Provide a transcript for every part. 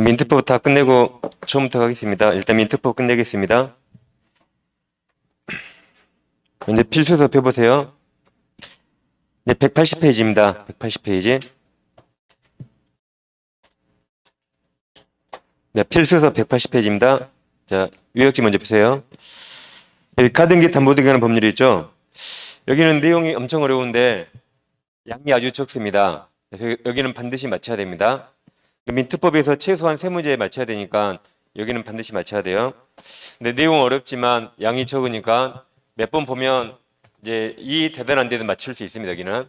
민트법 다 끝내고 처음부터 가겠습니다. 일단 민트법 끝내겠습니다. 이제 필수서 펴보세요. 네, 180페이지입니다. 180페이지. 네, 필수서 180페이지입니다. 자, 요약지 먼저 보세요. 여기 가등기 담보등기하는 법률이 있죠. 여기는 내용이 엄청 어려운데 양이 아주 적습니다. 그래서 여기는 반드시 맞춰야 됩니다. 민트법에서 최소한 3문제 맞춰야 되니까 여기는 반드시 맞춰야 돼요. 근데 내용은 어렵지만 양이 적으니까 몇 번 보면 이제 이 대단한 데도 맞출 수 있습니다. 여기는.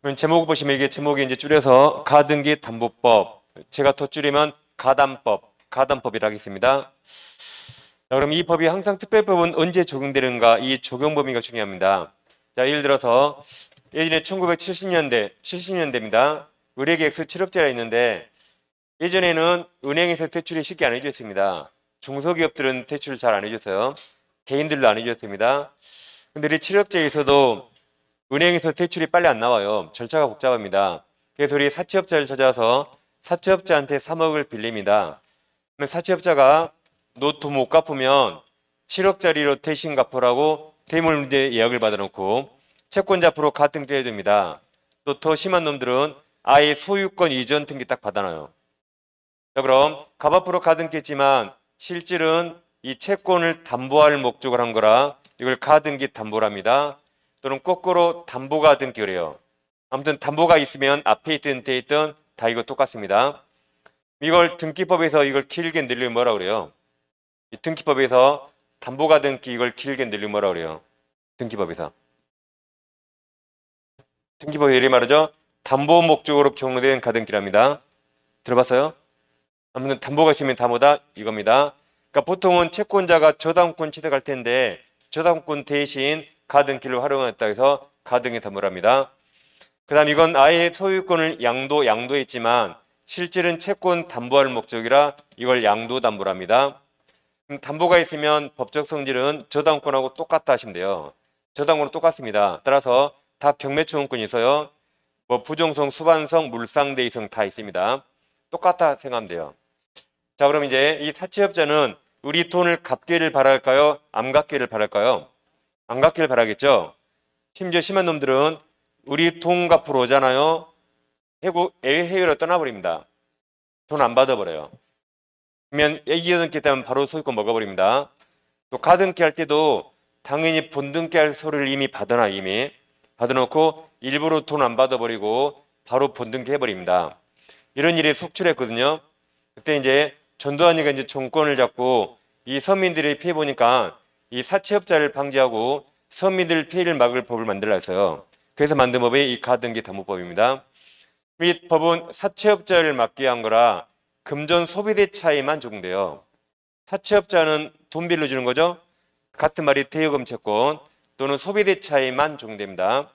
그럼 제목 보시면 이게 제목이 이제 줄여서 가등기 담보법. 제가 더 줄이면 가담법이라고 하겠습니다. 자, 그럼 이 법이 항상 특별법은 언제 적용되는가? 이 적용 범위가 중요합니다. 자, 예를 들어서 예전에 70년대입니다. 의뢰계획서 7억짜리가 있는데 예전에는 은행에서 대출이 쉽게 안 해줬습니다. 중소기업들은 대출을 잘 안 해줬어요. 개인들도 안 해줬습니다. 근데 이 7억짜리에서도 은행에서 대출이 빨리 안 나와요. 절차가 복잡합니다. 그래서 우리 사채업자를 찾아서 사채업자한테 3억을 빌립니다. 그러면 사채업자가 노트 못 갚으면 7억짜리로 대신 갚으라고 대물문제 예약을 받아놓고 채권자 앞으로 가등기 해줍니다. 또 더 심한 놈들은 아예 소유권 이전 등기 딱 받아놔요. 자, 그럼 갑 앞으로 가등기 했지만 실질은 이 채권을 담보할 목적을 한 거라 이걸 가등기 담보랍니다. 또는 거꾸로 담보가 등기를 해요. 아무튼 담보가 있으면 앞에 있든 뒤에 있든 다 이거 똑같습니다. 이걸 등기법에서 이걸 길게 늘리면 뭐라 그래요? 이 등기법에서 담보가 등기 이걸 길게 늘리면 뭐라 그래요? 등기법에서. 등기법에 이렇게 말하죠. 담보 목적으로 경로된 가등기랍니다. 들어봤어요? 아무튼 담보가 있으면 담보다 이겁니다. 그러니까 보통은 채권자가 저당권 취득할 텐데 저당권 대신 가등기를 활용했다 해서 가등기 담보랍니다. 그 다음 이건 아예 소유권을 양도했지만 실질은 채권 담보할 목적이라 이걸 양도담보랍니다. 그럼 담보가 있으면 법적 성질은 저당권하고 똑같다 하시면 돼요. 저당권은 똑같습니다. 따라서 다 경매청원권이 있어요. 뭐 부정성, 수반성, 물상대의성 다 있습니다. 똑같다 생각하면 돼요. 자, 그럼 이제 이 사채업자는 우리 돈을 갚기를 바랄까요? 안 갚기를 바랄까요? 안 갚기를 바라겠죠? 심지어 심한 놈들은 우리 돈 갚으러 오잖아요. 해외로 떠나버립니다. 돈 안 받아버려요. 그러면 애기여등기 때문에 바로 소유권 먹어버립니다. 또 가등기 할 때도 당연히 본등기 할 서류를 이미 받아놓고 일부러 돈 안 받아버리고 바로 본등기 해버립니다. 이런 일이 속출했거든요. 그때 이제 전두환이가 이제 정권을 잡고 이 서민들의 피해 보니까 이 사채업자를 방지하고 서민들 피해를 막을 법을 만들라 했어요. 그래서 만든 법이 이 가등기 담보법입니다. 이 법은 사채업자를 막기 위한 거라 금전 소비대 차이만 적용돼요. 사채업자는 돈 빌려주는 거죠. 같은 말이 대여금 채권 또는 소비대 차이만 적용됩니다.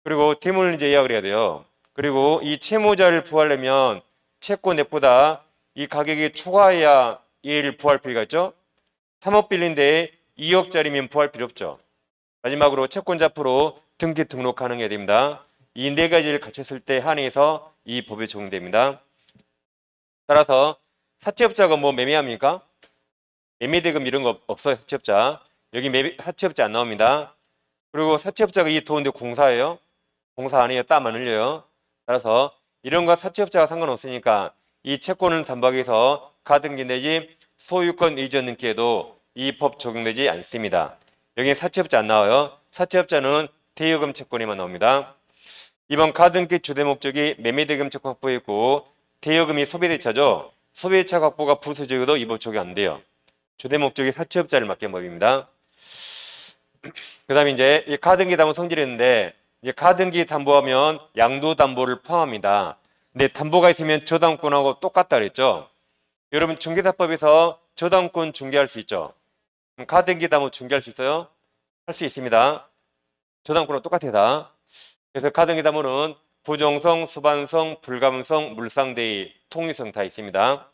그리고 대물 이제 예약을 해야 돼요. 그리고 이 채무자를 부하려면 채권 액보다 이 가격이 초과해야 얘를 부할 필요가 있죠. 3억 빌린데 2억짜리면 부할 필요 없죠. 마지막으로 채권자 앞으로 등기 등록 가능해야 됩니다. 이 네 가지를 갖췄을 때 한해서 이 법에 적용됩니다. 따라서 사채업자가 뭐 매매합니까? 매매대금 이런 거 없어요. 사채업자. 여기 사채업자 안 나옵니다. 그리고 사채업자가 이 돈인데 공사예요. 공사 아니에요. 땀 안 흘려요. 따라서 이런 거 사채업자가 상관없으니까 이 채권을 담보하기 위해서 가등기 내지 소유권 이전 등기에도 이 법 적용되지 않습니다. 여기 사채업자 안 나와요. 사채업자는 대여금 채권에만 나옵니다. 이번 가등기 주대 목적이 매매대금 채권 확보에 있고 대여금이 소비대차죠. 소비대차 확보가 부수적이어도 이 법 적용 안 돼요. 주대 목적이 사채업자를 맡긴 법입니다. 그 다음에 이제 이 가등기 담보 성질이 있는데 이제 가등기 담보하면 양도담보를 포함합니다. 근데 담보가 있으면 저당권하고 똑같다 그랬죠. 여러분 중개사법에서 저당권 중개할 수 있죠. 그럼 가등기 담보 중개할 수 있어요? 할 수 있습니다. 저당권하고 똑같아요 다. 그래서 가등기 담보는 부정성, 수반성, 불가분성, 물상대의, 통일성 다 있습니다.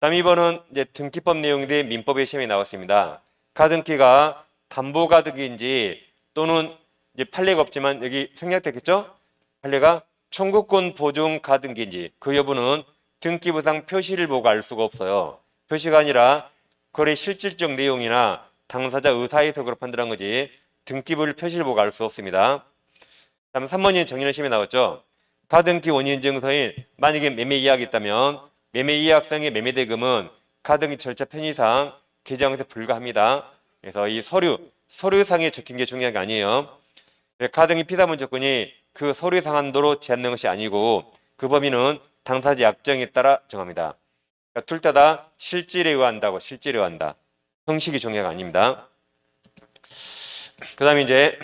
다음 2번은 이제 등기법 내용인데 민법의 시험에 나왔습니다. 가등기가 담보 가등기인지 또는 이제 판례가 없지만 여기 생략됐겠죠? 판례가 청구권 보증 가등기인지 그 여부는 등기부상 표시를 보고 알 수가 없어요. 표시가 아니라 거래 실질적 내용이나 당사자 의사해석으로 판단한 거지 등기부를 표시를 보고 알 수 없습니다. 다음 3번이 정리는 시험에 나왔죠. 가등기 원인 증서인 만약에 매매 이약이 있다면 매매 이약상의 매매 대금은 가등기 절차 편의상 계정에서 불가합니다. 그래서 이 서류상에 적힌 게 중요한 게 아니에요. 가등기 피담은 조건이 그 서류상 한도로 제한된 것이 아니고 그 범위는 당사자 약정에 따라 정합니다. 그러니까 둘 다 실질에 의한다고 실질에 의한다. 형식이 중요한 게 아닙니다. 그 다음에 이제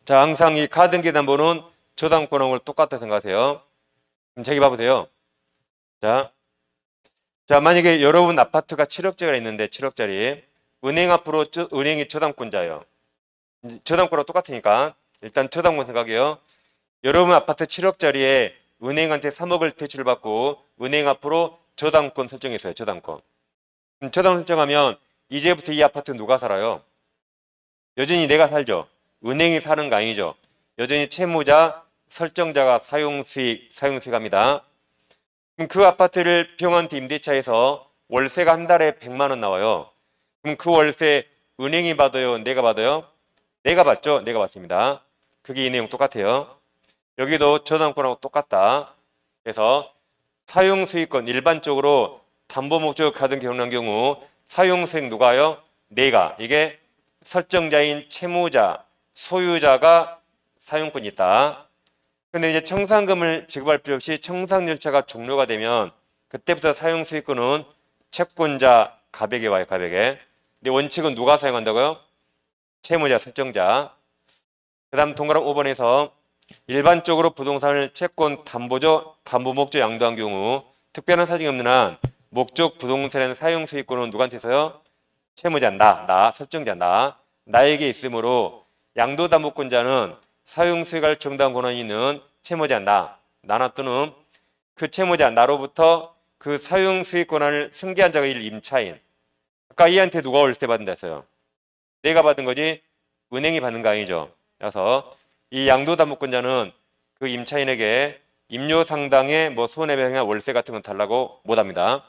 자 항상 이 가등기 담보는 저당권하고 똑같다 생각하세요. 그럼 저기 봐보세요. 자 만약에 여러분 아파트가 7억짜리가 있는데 7억짜리 은행 앞으로 은행이 저당권자예요. 저당권하고 똑같으니까 일단 저당권 생각해요. 여러분 아파트 7억짜리에 은행한테 3억을 대출을 받고 은행 앞으로 저당권 설정했어요. 저당권. 저당권 설정하면 이제부터 이 아파트 누가 살아요? 여전히 내가 살죠. 은행이 사는 거 아니죠. 여전히 채무자, 설정자가 사용수익합니다. 그럼 그 아파트를 병한테 임대차해서 월세가 한 달에 100만 원 나와요. 그럼 그 월세 은행이 받아요? 내가 받아요? 내가 받죠? 내가 받습니다. 그게 이 내용 똑같아요. 여기도 저당권하고 똑같다. 그래서 사용수익권 일반적으로 담보목적 가등기 경우한 경우 사용수익 누가요? 내가. 이게 설정자인 채무자, 소유자가 사용권이 있다. 근데 이제 청산금을 지급할 필요 없이 청산 절차가 종료가 되면 그때부터 사용수익권은 채권자 가백에 와요. 가백에. 근데 원칙은 누가 사용한다고요? 채무자, 설정자. 그 다음 동그란 5번에서 일반적으로 부동산을 채권 담보 목적 양도한 경우 특별한 사정이 없는 한 목적 부동산의 사용 수익권은 누구한테 있어요? 채무자 나 설정자 나에게 있으므로 양도담보권자는 사용 수익할 정당 권한이 있는 채무자 나나 또는 그 채무자 나로부터 그 사용 수익 권한을 승계한 자가 일 임차인. 아까 이한테 누가 월세 받는다 했어요? 내가 받은 거지 은행이 받는 거 아니죠. 그래서 이 양도담보권자는 그 임차인에게 임료 상당의 뭐 손해배상이나 월세 같은 건 달라고 못합니다.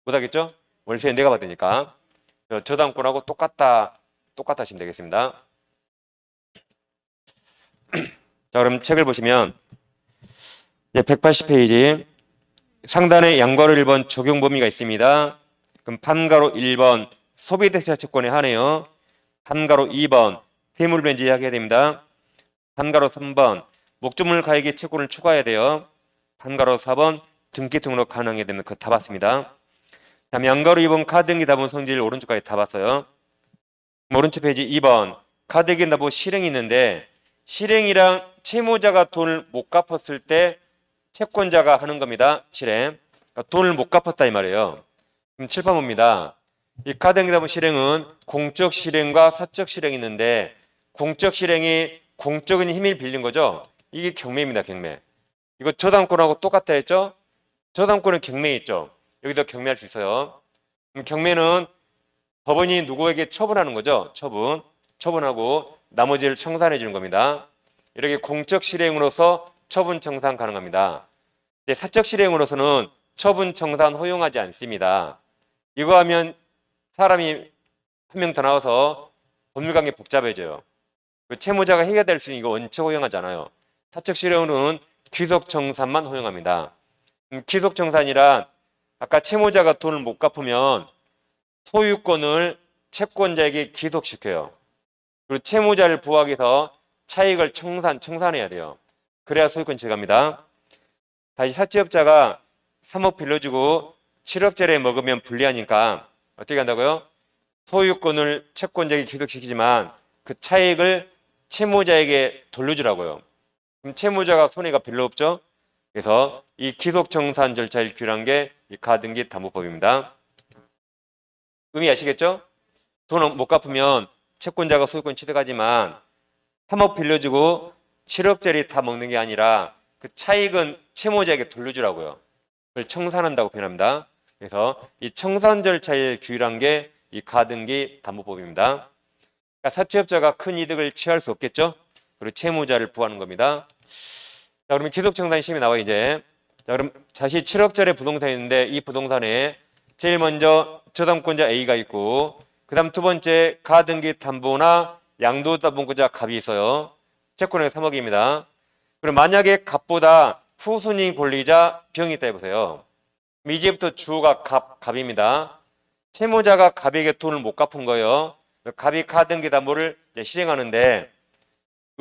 못하겠죠? 월세 내가 받으니까. 저당권하고 똑같다 하시면 되겠습니다. 자 그럼 책을 보시면 180페이지 상단에 양가로 1번 적용 범위가 있습니다. 그럼 판가로 1번 소비대차 채권에 한해요. 판가로 2번 세물변제 이야기해야 됩니다. 판가로 3번 목적물 가액의 채권을 추가해야 돼요. 판가로 4번 등기 등록 가능해야 됩니다. 그거 다 봤습니다. 다음 양가로 2번 카드등기 답은 성질 오른쪽까지 다 봤어요. 오른쪽 페이지 2번 카드등기 답은 실행이 있는데 실행이랑 채무자가 돈을 못 갚았을 때 채권자가 하는 겁니다. 실행. 그러니까 돈을 못 갚았다 이 말이에요. 그럼 7번 봅니다. 이 카드등기 답은 실행은 공적 실행과 사적 실행이 있는데 공적 실행이 공적인 힘을 빌린 거죠. 이게 경매입니다. 경매. 이거 저당권하고 똑같다 했죠. 저당권은 경매에 있죠. 여기도 경매할 수 있어요. 경매는 법원이 누구에게 처분하는 거죠. 처분하고 나머지를 청산해 주는 겁니다. 이렇게 공적 실행으로서 처분 청산 가능합니다. 사적 실행으로서는 처분 청산 허용하지 않습니다. 이거 하면 사람이 한 명 더 나와서 법률관계 복잡해져요. 그 채무자가 해결될 수 있는 이거 원칙 허용하잖아요. 사적 실행으로는 귀속 청산만 허용합니다. 귀속 청산이란 아까 채무자가 돈을 못 갚으면 소유권을 채권자에게 귀속시켜요. 그리고 채무자를 부하기 위해서 차익을 청산해야 돼요. 그래야 소유권 제거합니다. 다시 사채업자가 3억 빌려주고 7억짜리 먹으면 불리하니까 어떻게 한다고요? 소유권을 채권자에게 귀속시키지만 그 차익을 채무자에게 돌려주라고요. 그럼 채무자가 손해가 별로 없죠? 그래서 이 귀속청산 절차를 규율한 게 이 가등기 담보법입니다. 의미 아시겠죠? 돈을 못 갚으면 채권자가 소유권 취득하지만 3억 빌려주고 7억짜리 다 먹는 게 아니라 그 차익은 채무자에게 돌려주라고요. 그걸 청산한다고 표현합니다. 그래서 이 청산 절차를 규율한 게 이 가등기 담보법입니다. 그러니까 사채업자가 큰 이득을 취할 수 없겠죠? 그리고 채무자를 부하는 겁니다. 자, 그러면 귀속청산 시험이 나와요, 이제. 자, 그럼 자시 7억짜리 부동산이 있는데 이 부동산에 제일 먼저 저당권자 A가 있고 그다음 두 번째 가등기 담보나 양도담보권자 갑이 있어요. 채권액 3억입니다. 그럼 만약에 갑보다 후순위 권리자 병이 있다 해보세요. 이제부터 주어가 갑입니다. 채무자가 갑에게 돈을 못 갚은 거예요. 갑이 가등기 담보를 실행하는데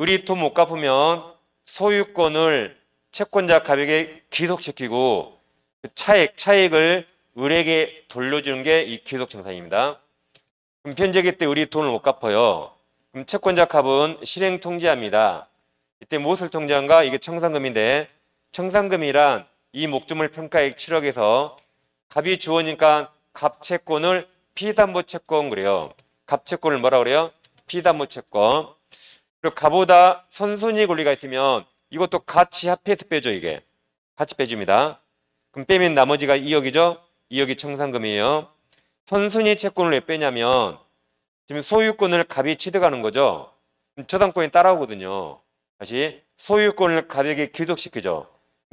을이 돈 못 갚으면 소유권을 채권자 갑에게 귀속시키고 그 차액을 을에게 돌려주는 게 이 귀속청산입니다. 그럼 변제기 때 을이 돈을 못 갚아요. 그럼 채권자 갑은 실행 통지합니다. 이때 무엇을 통지한가? 이게 청산금인데 청산금이란 이 목적물 평가액 7억에서 갑이 주어니까 갑채권을 피담보채권 그래요. 갑채권을 뭐라 그래요? 피담보채권. 그리고 갑보다 선순위 권리가 있으면 이것도 같이 합해서 빼줘 이게. 같이 빼줍니다. 그럼 빼면 나머지가 2억이죠? 2억이 청산금이에요. 선순위 채권을 왜 빼냐면 지금 소유권을 갑이 취득하는 거죠. 저당권이 따라오거든요. 다시 소유권을 갑에게 귀속시키죠.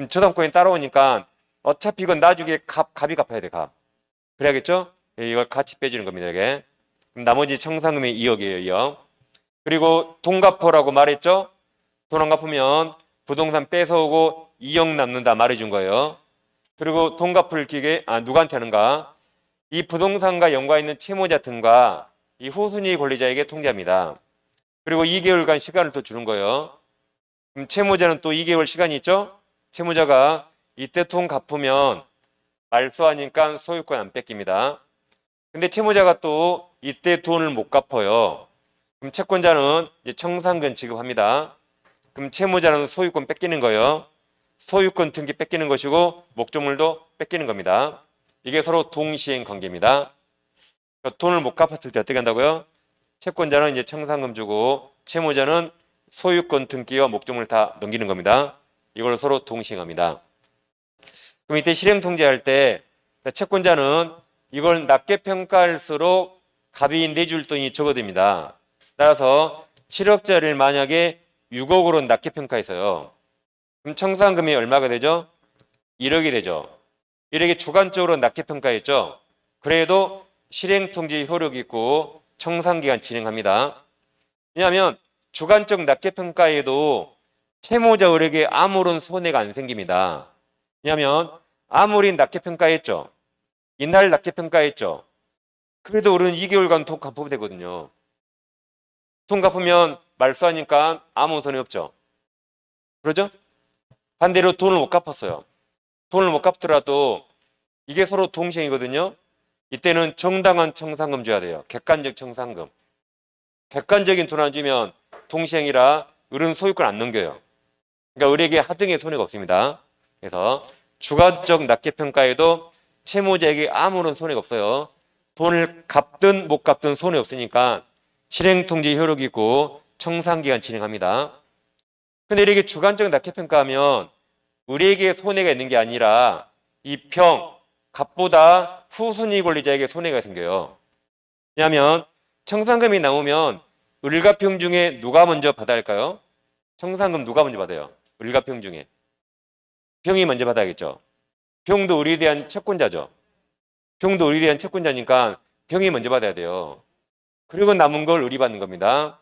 저당권이 따라오니까 어차피 이건 나중에 갑이 갚아야 돼 갑. 그래야겠죠? 이걸 같이 빼주는 겁니다. 이게. 그럼 나머지 청산금이 2억이에요. 2억. 그리고 돈 갚으라고 말했죠? 돈 안 갚으면 부동산 뺏어오고 2억 남는다 말해준 거예요. 그리고 돈 갚을 기계 누구한테 하는가? 이 부동산과 연관 있는 채무자 등과 이 후순위 권리자에게 통지합니다. 그리고 2개월간 시간을 또 주는 거예요. 그럼 채무자는 또 2개월 시간이 있죠? 채무자가 이때 돈 갚으면 말소하니까 소유권 안 뺏깁니다. 근데 채무자가 또 이때 돈을 못 갚아요. 그럼 채권자는 이제 청산금 지급합니다. 그럼 채무자는 소유권 뺏기는 거예요. 소유권 등기 뺏기는 것이고 목적물도 뺏기는 겁니다. 이게 서로 동시행 관계입니다. 그러니까 돈을 못 갚았을 때 어떻게 한다고요? 채권자는 이제 청산금 주고 채무자는 소유권 등기와 목적물을 다 넘기는 겁니다. 이걸 서로 동시행합니다. 그럼 이때 실행 통지할 때 채권자는 이걸 낮게 평가할수록 갑이 내줄 돈이 적어집니다. 따라서 7억짜리를 만약에 6억으로 낮게 평가했어요. 그럼 청산금이 얼마가 되죠? 1억이 되죠. 1억이 주관적으로 낮게 평가했죠. 그래도 실행통지 효력이 있고 청산기간 진행합니다. 왜냐하면 주관적 낮게 평가에도 채무자 을에게 아무런 손해가 안 생깁니다. 왜냐하면 아무리 낮게 평가했죠. 이날 낮게 평가했죠. 그래도 을은 2개월간 돈 갚으면 되거든요. 돈 갚으면 말소하니까 아무 손해 없죠. 그러죠? 반대로 돈을 못 갚았어요. 돈을 못 갚더라도 이게 서로 동시행이거든요. 이때는 정당한 청산금 줘야 돼요. 객관적 청산금. 객관적인 돈 안 주면 동시행이라 을은 소유권 안 넘겨요. 그러니까 을에게 하등의 손해가 없습니다. 그래서 주관적 낮게 평가에도 채무자에게 아무런 손해가 없어요. 돈을 갚든 못 갚든 손해 없으니까 실행통지 효력이 있고 청산기간 진행합니다. 근데 이렇게 주관적 낮게 평가하면 을에게 손해가 있는 게 아니라 이 갑보다 후순위 권리자에게 손해가 생겨요. 왜냐하면 청산금이 나오면 을과 평 중에 누가 먼저 받아야 할까요? 청산금 누가 먼저 받아요? 을과 평 중에. 평이 먼저 받아야겠죠. 평도 을에 대한 채권자죠. 평도 을에 대한 채권자니까 평이 먼저 받아야 돼요. 그리고 남은 걸 을이 받는 겁니다.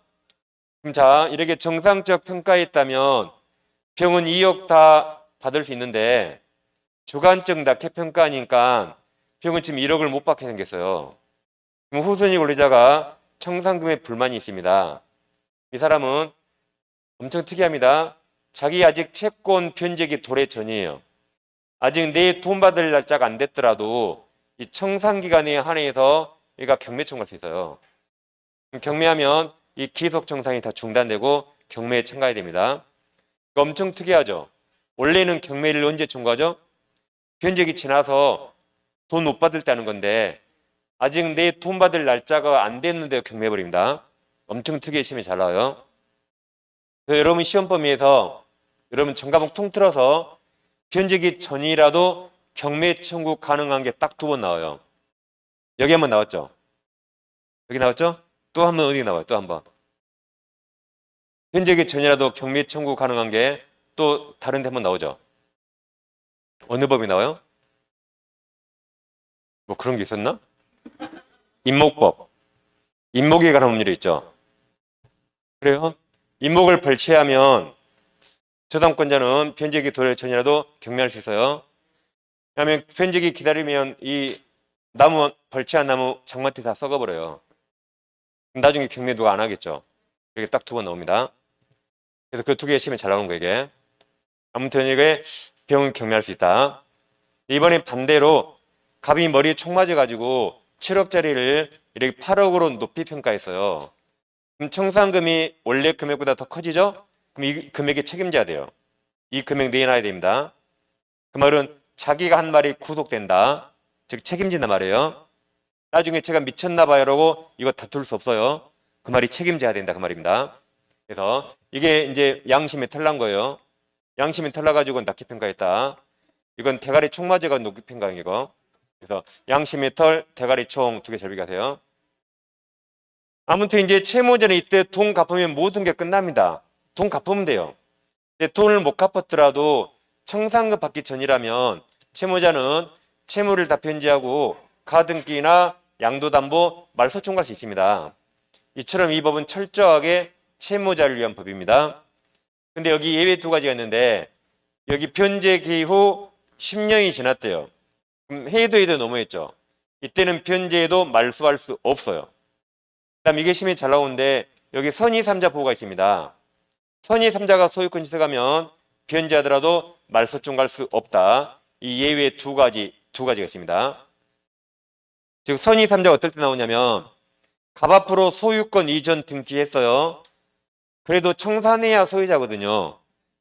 그럼 자, 이렇게 정상적 평가했다면 평은 2억 다 받을 수 있는데 주관적 낮게 평가하니까 평은 지금 1억을 못 받게 생겼어요. 그럼 후순위 권리자가 청산금에 불만이 있습니다. 이 사람은 엄청 특이합니다. 자기 아직 채권 변제기 도래 전이에요. 아직 내 돈 받을 날짜가 안 됐더라도 이 청산기간에 한해서 얘가 경매 청구할 수 있어요. 경매하면 이 기속 청산이 다 중단되고 경매에 참가해야 됩니다. 엄청 특이하죠. 원래는 경매를 언제 청구하죠? 변제기 지나서 돈 못 받을 때 하는 건데 아직 내 돈 받을 날짜가 안 됐는데 경매해버립니다. 엄청 특이해 시험이 잘 나와요. 여러분 시험 범위에서 여러분 전과목 통틀어서 변제기 전이라도 경매 청구 가능한 게 딱 2번 나와요. 여기 한번 나왔죠? 여기 나왔죠? 또 한 번 어디 나와요? 또 한 번. 변제기 전이라도 경매 청구 가능한 게 또 다른 데 한번 나오죠. 어느 법이 나와요? 뭐 그런 게 있었나? 임목법. 임목에 관한 법률이 있죠. 그래요? 임목을 벌채하면 저당권자는 변제기 도래 전이라도 경매할 수 있어요. 왜냐하면 변제기 기다리면 이 나무 벌채한 나무 장마태 다 썩어버려요. 그럼 나중에 경매 누가 안 하겠죠. 이렇게 딱 두 번 나옵니다. 그래서 그 두 개 시험에 잘 나오는 거 이게. 아무튼 이게 병은 경매할 수 있다. 이번에 반대로 갑이 머리에 총 맞아가지고 7억짜리를 이렇게 8억으로 높이 평가했어요. 그럼 청산금이 원래 금액보다 더 커지죠? 그럼 이 금액에 책임져야 돼요. 이 금액 내놔야 됩니다. 그 말은 자기가 한 말이 구속된다. 즉 책임진단 말이에요. 나중에 제가 미쳤나 봐요라고 이거 다툴 수 없어요. 그 말이 책임져야 된다 그 말입니다. 그래서 이게 이제 양심에 털난 거예요. 양심에 털나가지고 낮게 평가했다. 이건 대가리 총 맞아가 높게 평가한 이거. 그래서 양심에 털, 대가리 총 두 개 잘 비교하세요. 아무튼 이제 채무자는 이때 돈 갚으면 모든 게 끝납니다. 돈 갚으면 돼요. 근데 돈을 못 갚았더라도 청산금 받기 전이라면 채무자는 채무를 다 변제하고 가등기나 양도담보 말소청 갈 수 있습니다. 이처럼 이 법은 철저하게 채무자를 위한 법입니다. 근데 여기 예외 두 가지가 있는데 여기 변제기 후 10년이 지났대요. 그럼 해도 너무했죠. 이때는 변제해도 말소할 수 없어요. 그다음 이게 심히 잘 나오는데 여기 선의 3자 보호가 있습니다. 선의 3자가 소유권 취득하면 변제하더라도 말소청 갈 수 없다. 이 예외 두 가지가 있습니다. 즉 선의 3자가 어떨 때 나오냐면 갑 앞으로 소유권 이전 등기했어요. 그래도 청산해야 소유자거든요.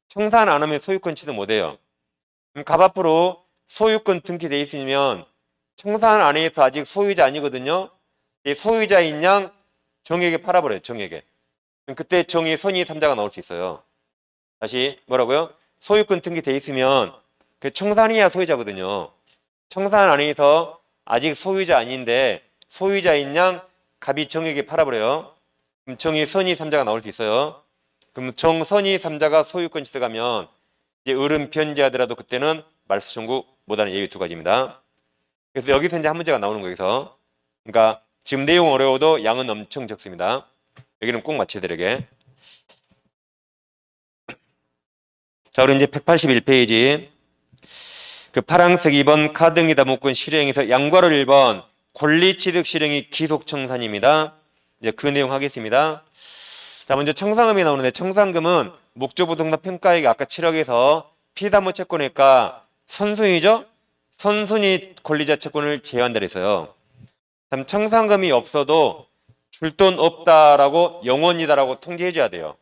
청산 안 하면 소유권 취득 못 해요. 그럼 갑 앞으로 소유권 등기돼 있으면 청산 안 해서 아직 소유자 아니거든요. 이 소유자인 양 정에게 팔아버려요. 정에게. 그때 정의 선의 3자가 나올 수 있어요. 다시 뭐라고요? 소유권 등기돼 있으면 그 청산해야 소유자거든요. 청산 안 해서 아직 소유자 아닌데 소유자인 양 갑이 정에게 팔아버려요. 그럼 정의 선의 3자가 나올 수 있어요. 그럼 정선의 3자가 소유권 취득하면 이제 을은 변제하더라도 그때는 말소 청구 못하는 예외 두 가지입니다. 그래서 여기서 이제 한 문제가 나오는 거예요. 여기서. 그러니까 지금 내용 어려워도 양은 엄청 적습니다. 여기는 꼭 맞춰야 되게. 자, 우리 이제 181페이지. 그 파란색 2번 가등기 담보권 실행에서 양괄호 1번 권리취득 실행이 기속청산입니다. 이제 그 내용 하겠습니다. 자, 먼저 청산금이 나오는데 청산금은 목조부동산 평가액이 아까 7억에서 피담보 채권회가 선순위죠? 선순위 권리자 채권을 제외한다 그랬어요. 다음 청산금이 없어도 줄 돈 없다라고 영원이다라고 통지해줘야 돼요.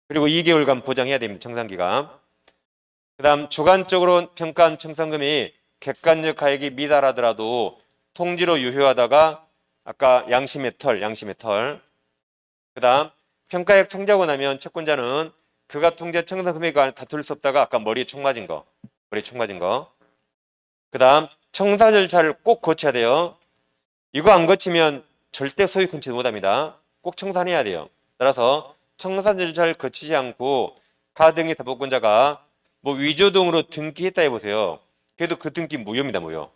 그리고 2개월간 보장해야 됩니다. 청산기간. 그 다음 주관적으로 평가한 청산금이 객관적 가액이 미달하더라도 통지로 유효하다가 아까 양심의 털. 그 다음 평가액 통지하고 나면 채권자는 그가 통지한 청산 금액에 관해 다툴 수 없다가 아까 머리에 총 맞은 거. 그 다음 청산 절차를 꼭 거쳐야 돼요. 이거 안 거치면 절대 소유권 취득 못합니다. 꼭 청산해야 돼요. 따라서 청산 절차를 거치지 않고 가등기 담보권자가 뭐 위조등으로 등기했다 해보세요. 그래도 그 등기 무효입니다. 무효.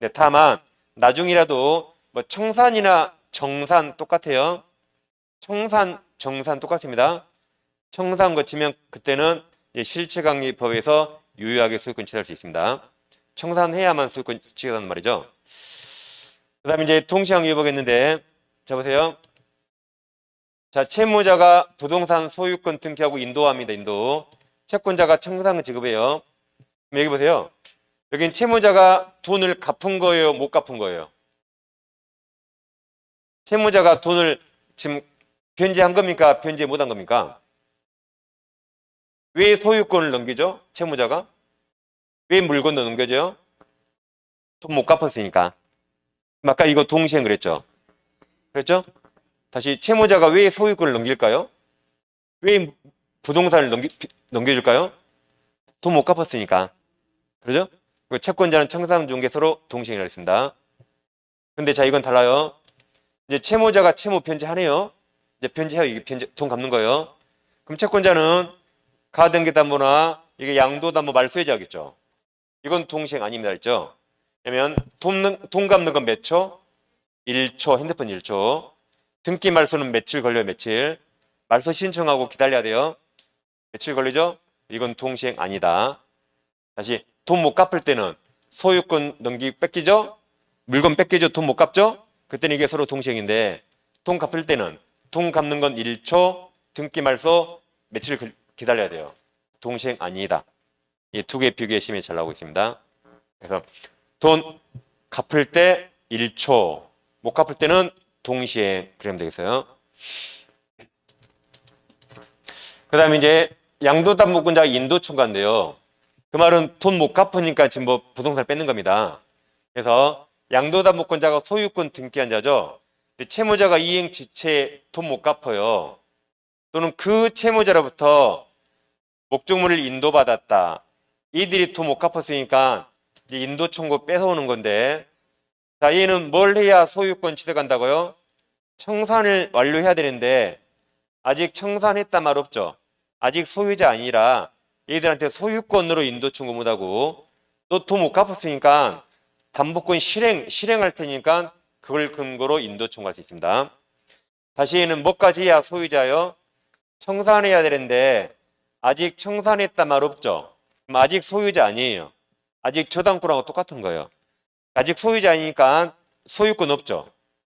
네, 다만 나중이라도 뭐 청산이나 정산 똑같아요. 청산, 정산 똑같습니다. 청산 거치면 그때는 실체관계법에서 유효하게 소유권 취득할 수 있습니다. 청산해야만 소유권 취득한단 말이죠. 그 다음에 이제 동시항의 보겠는데, 자 보세요. 자, 채무자가 부동산 소유권 등기하고 인도합니다. 인도. 채권자가 청산을 지급해요. 그럼 여기 보세요. 여긴 채무자가 돈을 갚은 거예요? 못 갚은 거예요? 채무자가 돈을 지금 변제한 겁니까? 변제 못한 겁니까? 왜 소유권을 넘기죠? 채무자가? 왜 물건도 넘겨줘요? 돈 못 갚았으니까. 아까 이거 동시행 그랬죠? 그랬죠? 다시 채무자가 왜 소유권을 넘길까요? 왜 부동산을 넘겨줄까요? 돈 못 갚았으니까. 그러죠? 채권자는 청산중개서로 동시행을 했습니다. 근데 자 이건 달라요. 이제 채무자가 채무 변제하네요. 이제 변제해요. 이게 변제 돈 갚는 거예요. 그럼 채권자는 가등기담보나 이게 양도담보 말소해줘야겠죠. 이건 동시행 아닙니다. 했죠? 그러면 돈 갚는 건 몇 초? 1초. 핸드폰 1초. 등기 말소는 며칠 걸려요? 며칠. 말소 신청하고 기다려야 돼요. 며칠 걸리죠? 이건 동시행 아니다. 다시 돈 못 갚을 때는 소유권 뺏기죠? 물건 뺏기죠? 돈 못 갚죠? 그때는 이게 서로 동시행인데 돈 갚을 때는 돈 갚는 건 1초, 등기 말소 며칠 기다려야 돼요. 동시행 아니다. 이 두 개 비교해시면 잘 나오고 있습니다. 그래서 돈 갚을 때 1초, 못 갚을 때는 동시행 그러면 되겠어요. 그 다음에 이제 양도담보권자가 인도청구한대요. 그 말은 돈 못 갚으니까 지금 뭐 부동산을 뺏는 겁니다. 그래서 양도담보권자가 소유권 등기한 자죠. 채무자가 이행 지체 돈 못 갚아요. 또는 그 채무자로부터 목적물을 인도받았다. 이들이 돈 못 갚았으니까 이제 인도 청구 뺏어오는 건데, 자, 얘는 뭘 해야 소유권 취득한다고요? 청산을 완료해야 되는데 아직 청산했단 말 없죠. 아직 소유자 아니라 얘들한테 소유권으로 인도 청구 못하고 또 돈 못 갚았으니까 담보권 실행할 테니까 그걸 근거로 인도 청구할 수 있습니다. 다시 얘는 뭐까지 해야 소유자요? 청산해야 되는데 아직 청산했단 말 없죠. 그럼 아직 소유자 아니에요. 아직 저당권하고 똑같은 거예요. 아직 소유자 아니니까 소유권 없죠.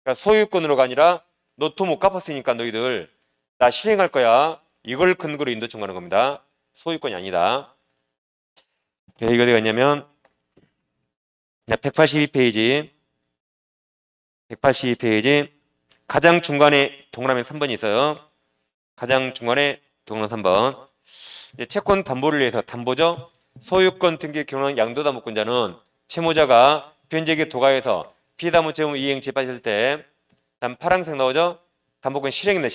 그러니까 소유권으로가 아니라 너 돈 못 갚았으니까 너희들 나 실행할 거야. 이걸 근거로 인도 청구하는 겁니다. 소유권이 아니다. 이거 어디 갔냐면 182페이지 가장 중간에 동그라미 3번이 있어요. 가장 중간에 동그라미 3번. 채권 담보를 위해서 담보죠. 소유권 등기 경우는 양도담보권자는 채무자가 변제기 도가에서 피담보 채무 이행지 빠질 때 다음 파란색 나오죠. 담보권 실행입니다.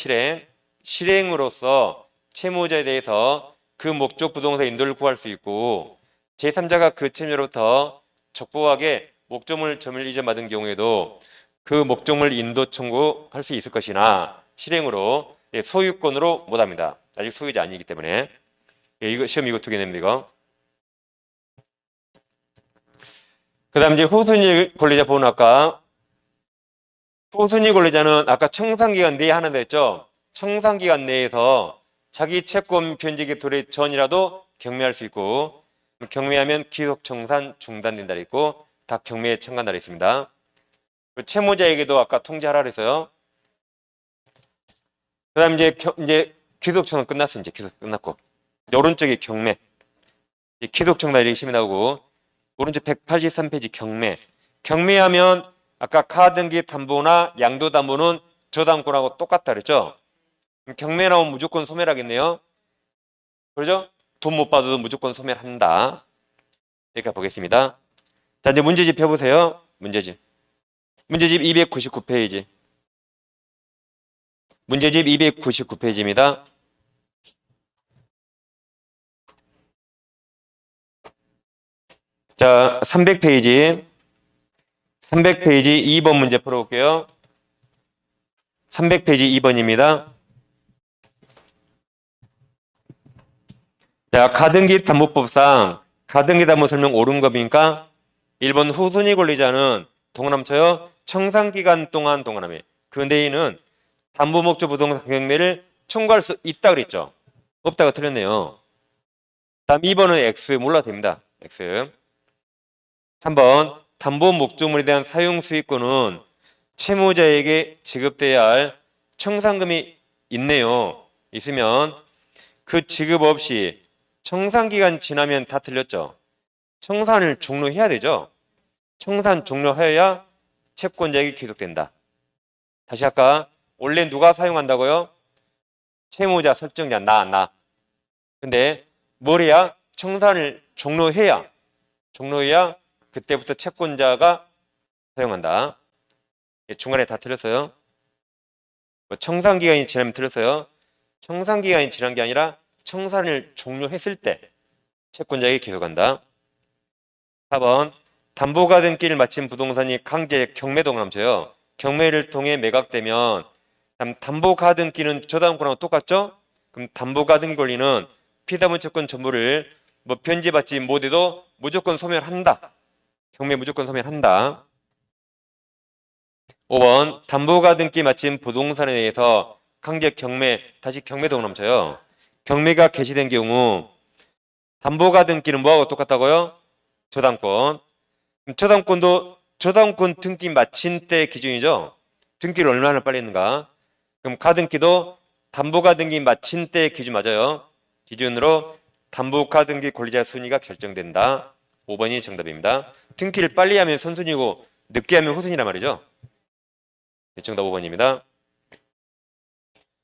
실행으로서 채무자에 대해서 그 목적 부동산 인도를 구할 수 있고 제3자가 그 채무자로부터 적법하게 목적물 점유를 이전받은 경우에도 그 목적물 인도 청구할 수 있을 것이나 실행으로 소유권으로 못합니다. 아직 소유자 아니기 때문에. 이거 시험 이거 두 개 냅니다. 이거. 그 다음 이제 후순위 권리자 보는 아까 후순위 권리자는 아까 청산기간 내에 하나 냈죠. 청산기간 내에서 자기 채권 변제기 도래 전이라도 경매할 수 있고 경매하면 기속청산 중단된다 있고 다 경매에 참가한다 있습니다. 채무자에게도 아까 통지하라 그래서요. 그 다음 이제 기속청산 끝났어. 이제 기속 끝났고 오른쪽이 경매. 기속청산 이렇게 심이 나오고 오른쪽 183페이지 경매. 경매하면 아까 카등기 담보나 양도담보는 저당권하고 똑같다 그랬죠. 경매 나오면 무조건 소멸하겠네요. 그러죠? 돈 못 받아도 무조건 소멸한다. 이렇게 보겠습니다. 자, 이제 문제집 펴보세요. 문제집 299페이지. 문제집 299페이지입니다. 자, 300페이지 2번 문제 풀어볼게요. 300페이지 2번입니다. 자, 가등기 담보법상 가등기 담보 설명 옳은 겁니까? 1번 후순위 권리자는 동그라미쳐요. 청산기간 동안 동그라미. 그 내에는 담보 목적 부동산 경매를 청구할 수 있다 그랬죠. 없다가 틀렸네요. 다음 2번은 X 몰라도 됩니다. X. 3번 담보 목적물에 대한 사용 수익권은 채무자에게 지급돼야 할 청산금이 있네요. 있으면 그 지급 없이 청산기간 지나면 다 틀렸죠. 청산을 종료해야 되죠. 청산 종료하여야 채권자에게 귀속된다. 다시 아까 원래 누가 사용한다고요? 채무자 설정자 나. 근데 뭘 해야? 청산을 종료해야 그때부터 채권자가 사용한다. 중간에 다 틀렸어요. 청산기간이 지나면 틀렸어요. 청산기간이 지난 게 아니라 청산을 종료했을 때 채권자에게 귀속한다. 4번 담보가등기를 마친 부동산이 강제 경매동그라미쳐요. 경매를 통해 매각되면 담보가등기는 저당권하고 똑같죠? 그럼 담보가등기 권리는 피담보 채권 전부를 뭐 변제받지 못해도 무조건 소멸한다. 경매 무조건 소멸한다. 5번 담보가등기 마친 부동산에 대해서 강제 경매, 다시 경매도 넘쳐요. 경매가 개시된 경우 담보가등기는 뭐하고 똑같다고요? 저당권. 저당권도 저당권 등기 마친 때 기준이죠. 등기를 얼마나 빨리 했는가. 그럼 가등기도 담보가등기 마친 때 기준 맞아요. 기준으로 담보가등기 권리자 순위가 결정된다. 5번이 정답입니다. 등기를 빨리 하면 선순위고 늦게 하면 후순위란 말이죠. 정답 5번입니다.